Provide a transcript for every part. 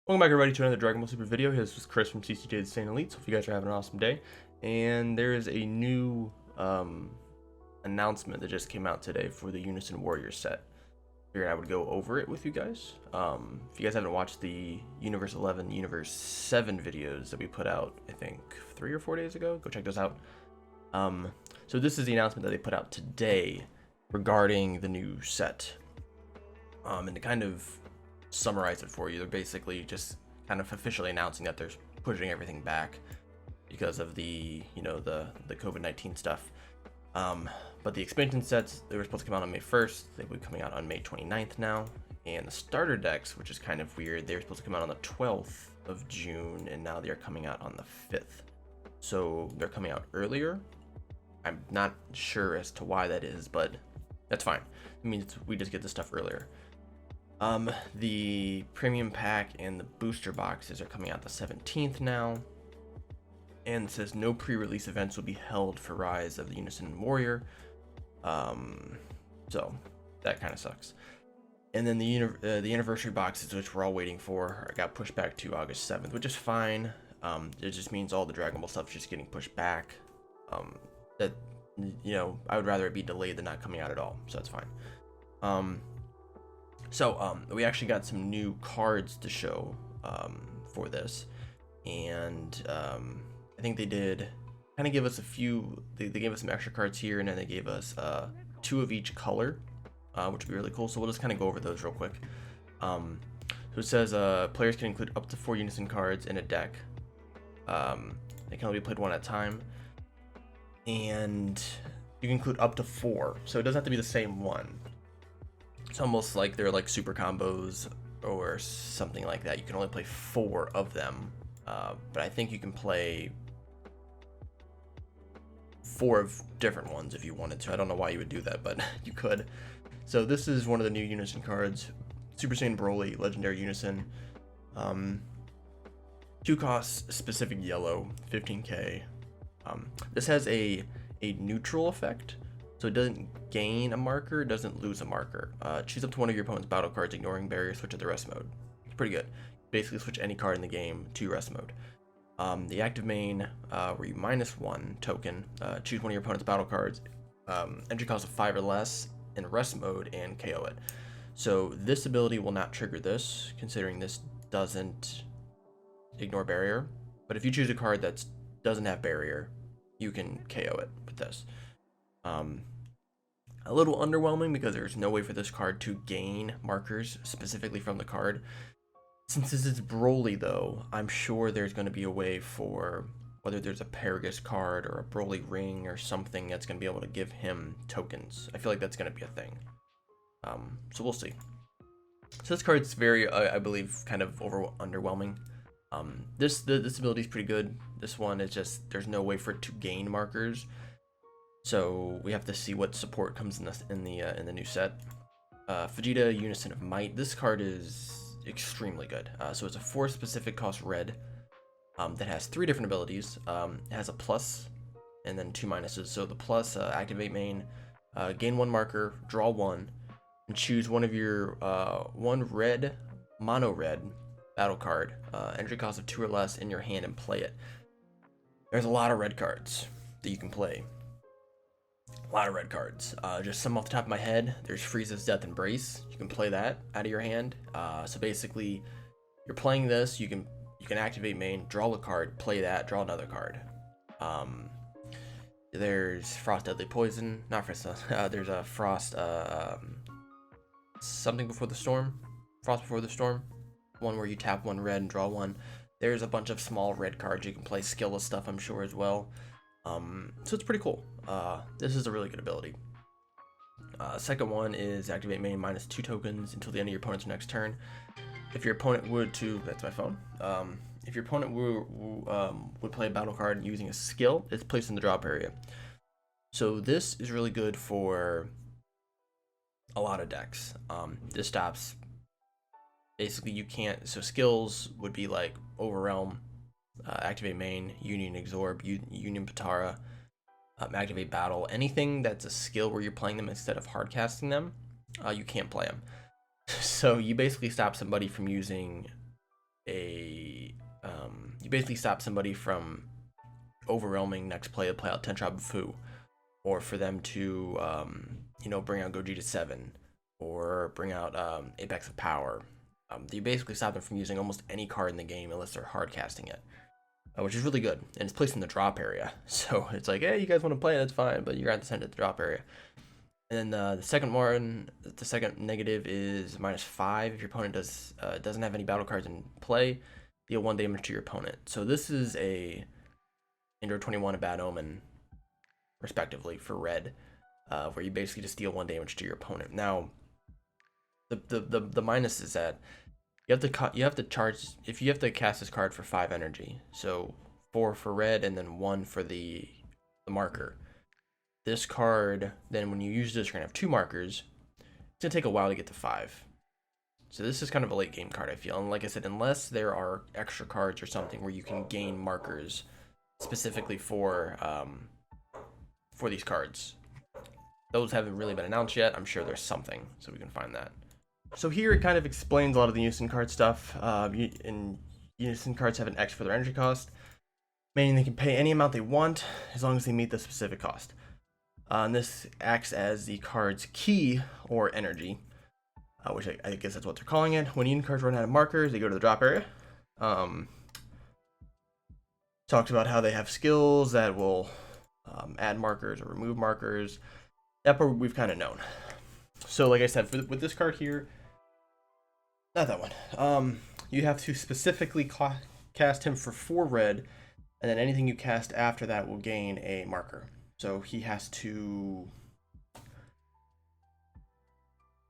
Welcome back everybody to another Dragon Ball Super video. This is Chris from CCJ the Saiyan Elites. Hope you guys are having an awesome day. And there is a new announcement that just came out today for the Unison Warriors set. Figured I would go over it with you guys. If you guys haven't watched the Universe 11, Universe 7 videos that we put out, I think 3 or 4 days ago, go check those out. So this is the announcement that they put out today regarding the new set. And to kind of summarize it for you, they're basically just kind of officially announcing that they're pushing everything back because of the the COVID-19 stuff. But the expansion sets, they were supposed to come out on May 1st, they will be coming out on May 29th now. And the starter decks, which is kind of weird, they were supposed to come out on the 12th of June, and now they are coming out on the 5th. So they're coming out earlier. I'm not sure as to why that is, but that's fine. It means we just get the stuff earlier. The premium pack and the booster boxes are coming out the 17th now, and it says no pre-release events will be held for Rise of the Unison Warrior. So that kind of sucks. And then the anniversary boxes, which we're all waiting for, got pushed back to August 7th, which is fine. It just means all the Dragon Ball stuff is just getting pushed back. That I would rather it be delayed than not coming out at all, so that's fine. We actually got some new cards to show for this, and I think they did kind of give us a few. They gave us some extra cards here, and then they gave us 2 of each color, which would be really cool. So we'll just kind of go over those real quick. So it says players can include up to 4 Unison cards in a deck. They can only be played one at a time, and you can include up to 4. So it doesn't have to be the same one. It's almost like they're like super combos or something like that. You can only play 4 of them, but I think you can play 4 of different ones if you wanted to. I don't know why you would do that, but you could. So this is one of the new Unison cards, Super Saiyan Broly, Legendary Unison. 2 costs, specific yellow, 15k. This has a neutral effect. So it doesn't gain a marker, doesn't lose a marker. Choose up to one of your opponent's battle cards, ignoring barrier, switch it to rest mode. It's pretty good. Basically switch any card in the game to rest mode. The active main, where you -1 token, choose one of your opponent's battle cards, entry cost of 5 or less, in rest mode, and KO it. So this ability will not trigger this, considering this doesn't ignore barrier. But if you choose a card that doesn't have barrier, you can KO it with this. A little underwhelming because there's no way for this card to gain markers specifically from the card. Since this is Broly though, I'm sure there's going to be a way for, whether there's a Paragus card or a Broly ring or something that's going to be able to give him tokens. I feel like that's going to be a thing. So we'll see. So this card's very, I believe, kind of underwhelming. This ability is pretty good. This one is just, there's no way for it to gain markers. So we have to see what support comes in the new set. Vegeta Unison of Might. This card is extremely good. So it's a 4 specific cost red that has 3 different abilities. It has a plus and then 2 minuses. So the plus, activate main, gain 1 marker, draw 1, and choose one of your 1 red, mono red battle card. Entry cost of 2 or less in your hand and play it. There's a lot of red cards that you can play. A lot of red cards. Just some off the top of my head. There's Frieza's Death Embrace. You can play that out of your hand. So basically, you're playing this. You can activate main, draw a card, play that, draw another card. There's Frost Deadly Poison. Not Frost. There's a Frost. Something Before the Storm. Frost Before the Storm. One where you tap 1 red and draw 1. There's a bunch of small red cards. You can play skillless stuff, I'm sure, as well. So it's pretty cool. This is a really good ability. Second one is activate main -2 tokens until the end of your opponent's next turn. If your opponent would to, that's my phone. If your opponent would play a battle card using a skill, it's placed in the drop area. So this is really good for a lot of decks. This stops, basically you can't, so skills would be like Overwhelm, activate main, Union Absorb, Union Patara, activate battle. Anything that's a skill where you're playing them instead of hard casting them, you can't play them. So you basically stop somebody from using a you basically stop somebody from overwhelming next play to play out Tentra Bufu, or for them to bring out Gogeta 7, or bring out Apex of Power. You basically stop them from using almost any card in the game unless they're hard casting it, which is really good, and it's placed in the drop area. So it's like, hey, you guys want to play, that's fine, but you're going to have to send it to the drop area. And then the second negative is -5 if your opponent doesn't have any battle cards in play. Deal 1 damage to your opponent. So this is a Indoor 21 a Bad Omen, respectively, for red, where you basically just deal 1 damage to your opponent. Now, the minus is that you have to charge if you have to cast this card for 5 energy. So 4 for red and then 1 for the marker. This card, then when you use this, you're gonna have 2 markers. It's gonna take a while to get to 5. So this is kind of a late game card, I feel. And like I said, unless there are extra cards or something where you can gain markers specifically for these cards. Those haven't really been announced yet. I'm sure there's something, so we can find that. So here it kind of explains a lot of the Unison card stuff. And Unison cards have an X for their energy cost, meaning they can pay any amount they want as long as they meet the specific cost. And this acts as the card's key or energy, which I guess that's what they're calling it. When Unison cards run out of markers, they go to the drop area. Talked about how they have skills that will add markers or remove markers. That part we've kind of known. So like I said, with this card here, not that one. You have to specifically cast him for 4 red, and then anything you cast after that will gain a marker. So he has to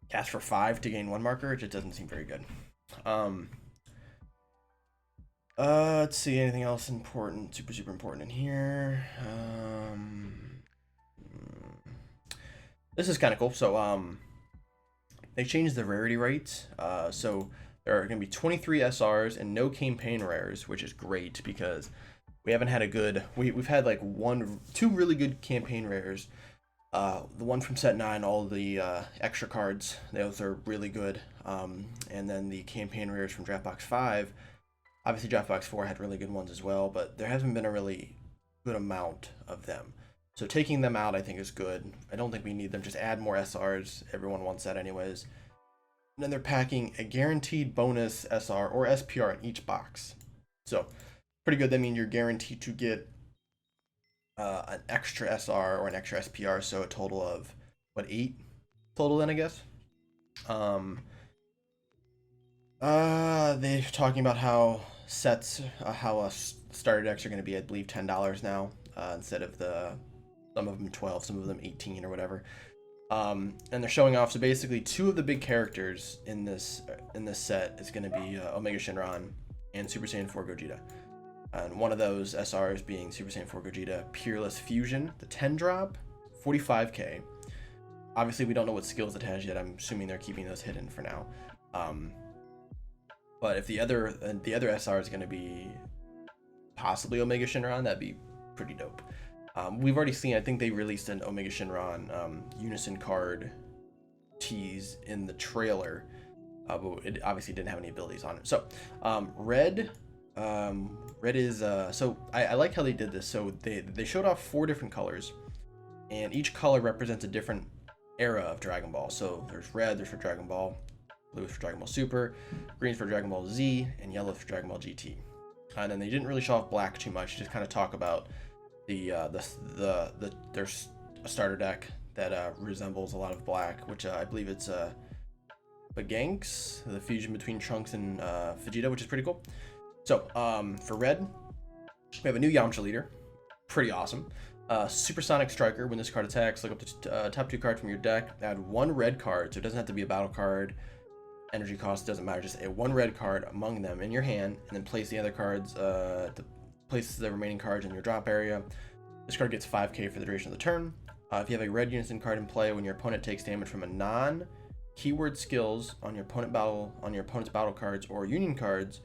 cast for 5 to gain 1 marker. It just doesn't seem very good. Let's see, anything else important, super important in here. This is kind of cool. So they changed the rarity rates. So there are going to be 23 SRs and no campaign rares, which is great because we haven't had a good. We've had like 2 really good campaign rares. The one from set 9, all the extra cards, those are really good. And then the campaign rares from Draft Box 5. Obviously, Draft Box 4 had really good ones as well, but there hasn't been a really good amount of them. So taking them out, I think, is good. I don't think we need them. Just add more SRs. Everyone wants that anyways. And then they're packing a guaranteed bonus SR or SPR in each box. So pretty good. That means you're guaranteed to get an extra SR or an extra SPR. So a total of, 8 total then, I guess? They're talking about how starter decks are going to be, I believe, $10 now, instead of some of them 12, some of them 18 or whatever. And they're showing off, so basically 2 of the big characters in this set is going to be Omega Shenron and Super Saiyan 4 Gogeta. And one of those SRs being Super Saiyan 4 Gogeta Peerless Fusion, the 10 drop, 45k. Obviously, we don't know what skills it has yet. I'm assuming they're keeping those hidden for now. But if the other SR is going to be possibly Omega Shenron, that'd be pretty dope. We've already seen, I think they released an Omega Shenron Unison card tease in the trailer, but it obviously didn't have any abilities on it. So red is so I like how they did this. So they showed off 4 different colors, and each color represents a different era of Dragon Ball. So there's red, there's for Dragon Ball, blue is for Dragon Ball Super, green is for Dragon Ball Z, and yellow is for Dragon Ball GT. And then they didn't really show off black too much, just kind of talk about there's a starter deck that resembles a lot of black, which I believe it's Baganks, the fusion between Trunks and Vegeta, which is pretty cool. So for red, we have a new Yamcha leader, pretty awesome. Supersonic Striker. When this card attacks, look up the top 2 cards from your deck, add 1 red card, so it doesn't have to be a battle card. Energy cost doesn't matter, just a 1 red card among them in your hand, and then place the other cards, place the remaining cards in your drop area. This card gets 5k for the duration of the turn. If you have a red Unison card in play, when your opponent takes damage from a non-keyword skills on your opponent's battle cards or union cards,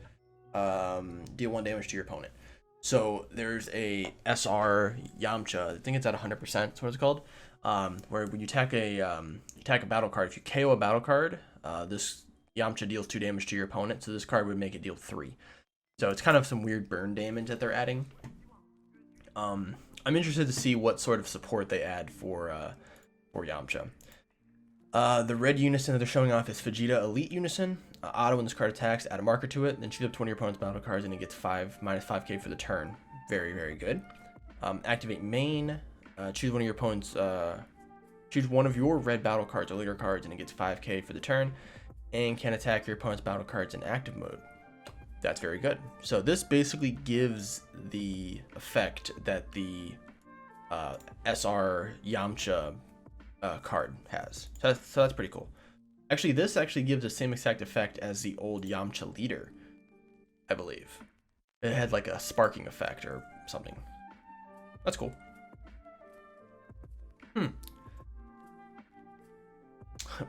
deal 1 damage to your opponent. So there's a SR Yamcha, I think it's at 100%, that's what it's called, where when you attack a battle card, if you KO a battle card, this Yamcha deals 2 damage to your opponent, so this card would make it deal 3. So it's kind of some weird burn damage that they're adding. I'm interested to see what sort of support they add for Yamcha. The red Unison that they're showing off is Vegeta Elite Unison. Auto when this card attacks, add a marker to it, then choose up to one of your opponent's battle cards and it gets minus 5k for the turn. Very, very good. Activate main, choose one of your opponent's, choose one of your red battle cards or leader cards and it gets 5k for the turn, and can attack your opponent's battle cards in active mode. That's very good. So this basically gives the effect that the SR Yamcha card has. So that's pretty cool. Actually, this actually gives the same exact effect as the old Yamcha leader, I believe. It had like a sparking effect or something. That's cool.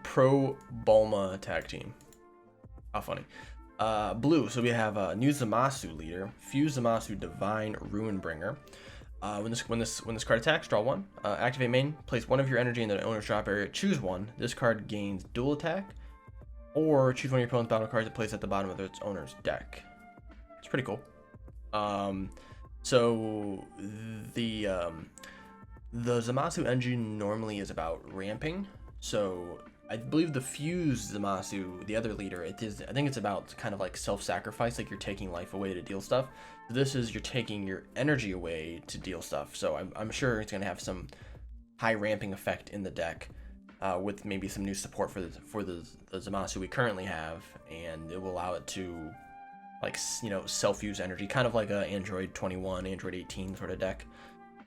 Pro Bulma tag team. How funny. Blue, so we have a new Zamasu leader, Fuse Zamasu Divine Ruinbringer. When this card attacks, draw one. Activate main, place one of your energy in the owner's drop area, choose one. This card gains dual attack, or choose one of your opponent's battle cards to place at the bottom of its owner's deck. It's pretty cool. So the Zamasu engine normally is about ramping. So I believe the Fuse Zamasu, the other leader, I think it's about kind of like self-sacrifice, like you're taking life away to deal stuff. This is you're taking your energy away to deal stuff. So I'm sure it's gonna have some high ramping effect in the deck, with maybe some new support for the Zamasu we currently have, and it will allow it to, like, you know, self-use energy, kind of like a Android 21, Android 18 sort of deck.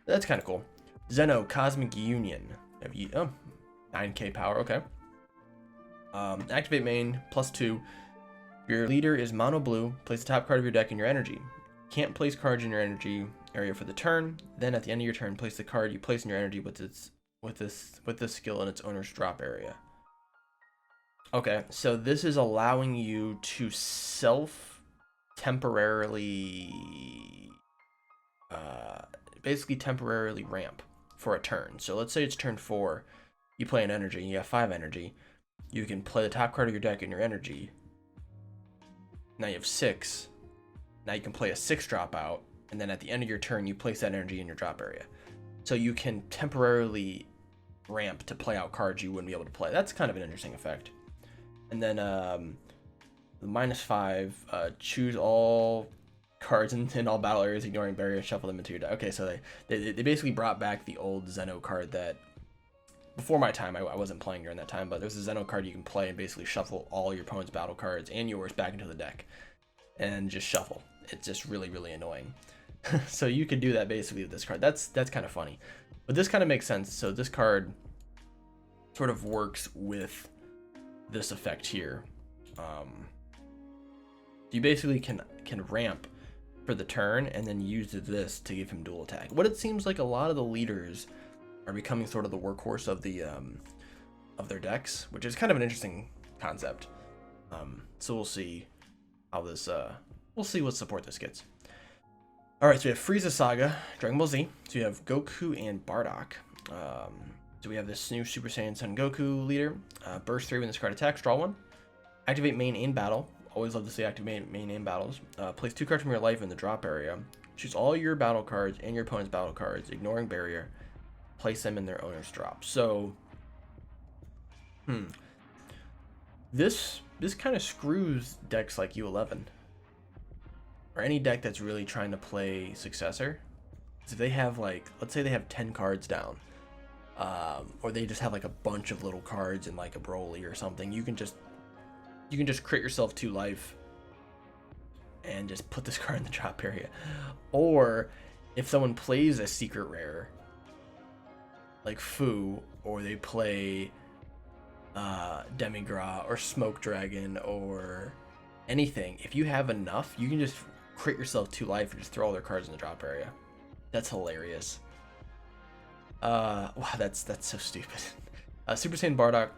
That's kind of cool. Zeno Cosmic Union. 9k power. Okay. Activate main, +2. Your leader is mono blue. Place the top card of your deck in your energy. Can't place cards in your energy area for the turn. Then at the end of your turn, place the card you place in your energy with this skill in its owner's drop area. Okay, so this is allowing you to basically temporarily ramp for a turn. So let's say it's turn 4, you play an energy, you have 5 energy. You can play the top card of your deck in your energy. Now you have 6. Now you can play a 6 drop out, and then at the end of your turn, you place that energy in your drop area. So you can temporarily ramp to play out cards you wouldn't be able to play. That's kind of an interesting effect. And then the -5, choose all cards in all battle areas, ignoring barriers, shuffle them into your deck. Okay, so they basically brought back the old Zeno card that, before my time, I wasn't playing during that time, but there's a Zeno card you can play and basically shuffle all your opponent's battle cards and yours back into the deck and just shuffle. It's just really, really annoying. So you could do that basically with this card. That's kind of funny, but this kind of makes sense. So this card sort of works with this effect here. You basically can ramp for the turn and then use this to give him dual attack. What it seems like a lot of the leaders are becoming sort of the workhorse of the of their decks, which is kind of an interesting concept. So we'll see how this we'll see what support this gets. All right, so we have Frieza Saga, Dragon Ball Z. So you have Goku and Bardock. So we have this new Super Saiyan Son Goku leader. Burst 3 when this card attacks, draw 1. Activate main in battle. Always love to see activate main in battles. Place 2 cards from your life in the drop area. Choose all your battle cards and your opponent's battle cards, ignoring barrier. Place them in their owner's drop. So, this kind of screws decks like U11 or any deck that's really trying to play Successor. If they have, like, let's say they have 10 cards down, or they just have like a bunch of little cards in like a Broly or something, you can just crit yourself 2 life and just put this card in the drop area. Or if someone plays a secret rare like Fu, or they play Demigras or Smoke Dragon or anything, if you have enough, you can just crit yourself 2 life and just throw all their cards in the drop area. That's hilarious. Wow, that's so stupid. Super Saiyan Bardock.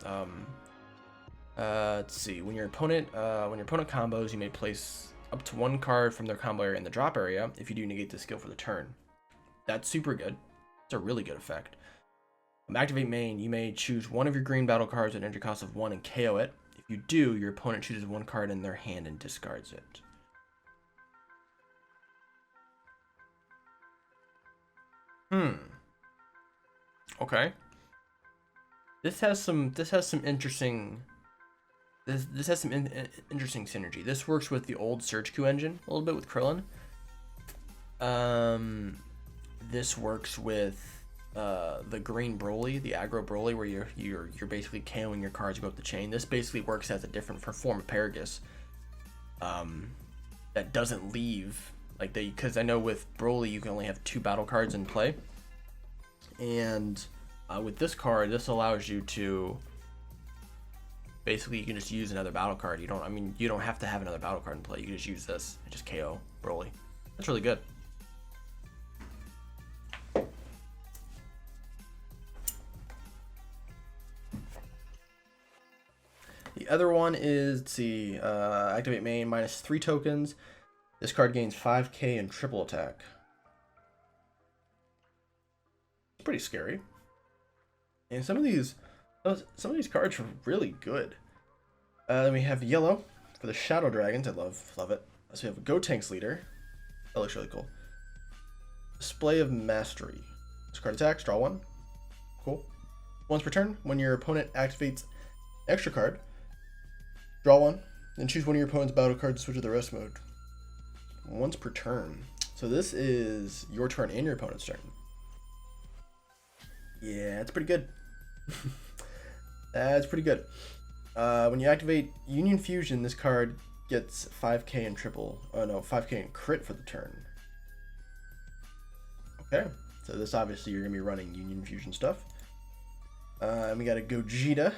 Let's see. When your opponent combos, you may place up to 1 card from their combo area in the drop area. If you do, negate the skill for the turn. That's super good. It's a really good effect. Activate main. You may choose one of your green battle cards with an energy cost of 1 and KO it. If you do, your opponent chooses 1 card in their hand and discards it. Okay. This has some interesting interesting synergy. This works with the old Surge Q engine a little bit with Krillin. This works with the green Broly, the aggro Broly, where you're basically KOing your cards, you go up the chain. This basically works as a different form of Paragus. That doesn't leave like because I know with Broly you can only have 2 battle cards in play, and with this card, this allows you to basically you can just use another battle card. You don't have to have another battle card in play. You can just use this and just KO Broly. That's really good. The other one is, let's see, activate main, -3 tokens. This card gains 5k and triple attack. It's pretty scary. And some of these cards are really good. Then we have yellow for the Shadow Dragons. I love it. So we have a Gotenks leader. That looks really cool. Display of Mastery. This card attacks, draw 1. Cool. Once per turn, when your opponent activates extra card, draw 1, then choose one of your opponent's battle cards to switch to the rest mode. Once per turn. So this is your turn and your opponent's turn. Yeah, it's pretty good. That's pretty good. When you activate Union Fusion, this card gets 5k and 5k and crit for the turn. Okay, so this obviously you're gonna be running Union Fusion stuff. And we got a Gogeta.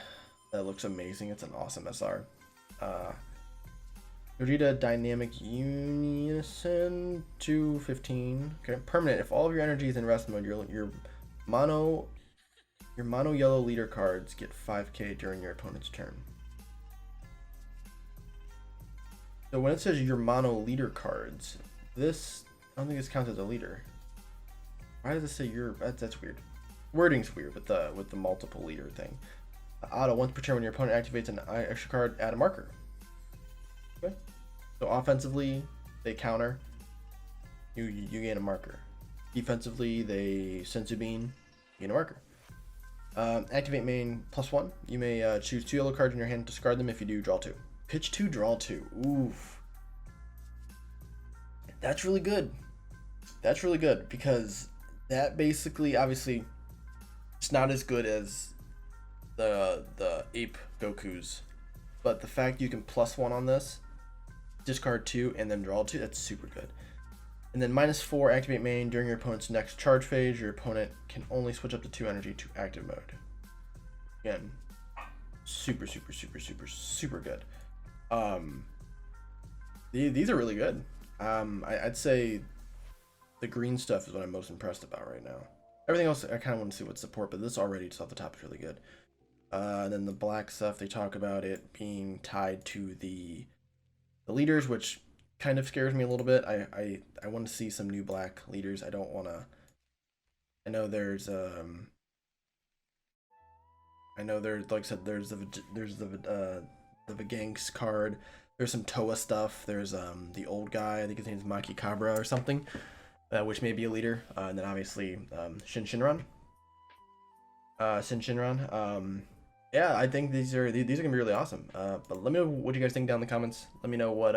That looks amazing. It's an awesome SR. Vegeta Dynamic Unison 215. Okay, permanent. If all of your energy is in rest mode, your mono yellow leader cards get 5k during your opponent's turn. So when it says your mono leader cards, I don't think this counts as a leader. Why does it say your? That's weird. Wording's weird with the multiple leader thing. Auto, once per turn when your opponent activates an extra card, add a marker. Okay. So offensively, they counter. You gain a marker. Defensively, they Senzu Bean, you gain a marker. Activate main +1. You may choose 2 yellow cards in your hand, discard them. If you do, draw 2. Pitch 2, draw 2. Oof. That's really good. That's really good because that basically, obviously, it's not as good as the Ape Gokus, but the fact you can +1 on this, discard 2 and then draw 2, that's super good. And then -4, activate main. During your opponent's next charge phase, your opponent can only switch up to 2 energy to active mode. Again, super good. These are really good. I'd say the green stuff is what I'm most impressed about right now. Everything else I kind of want to see what support, but this already just off the top is really good. And then the black stuff, they talk about it being tied to the leaders, which kind of scares me a little bit. I want to see some new black leaders. I don't want to. I know there's like I said, there's the Veganks card. There's some Toa stuff. There's the old guy. I think his name's Maki Cabra or something, which may be a leader. And then obviously Shinran. Yeah, I think these are gonna be really awesome. But let me know what you guys think down in the comments. Let me know what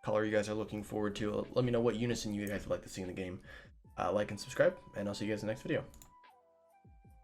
color you guys are looking forward to. Let me know what Unison you guys would like to see in the game. Like and subscribe, and I'll see you guys in the next video.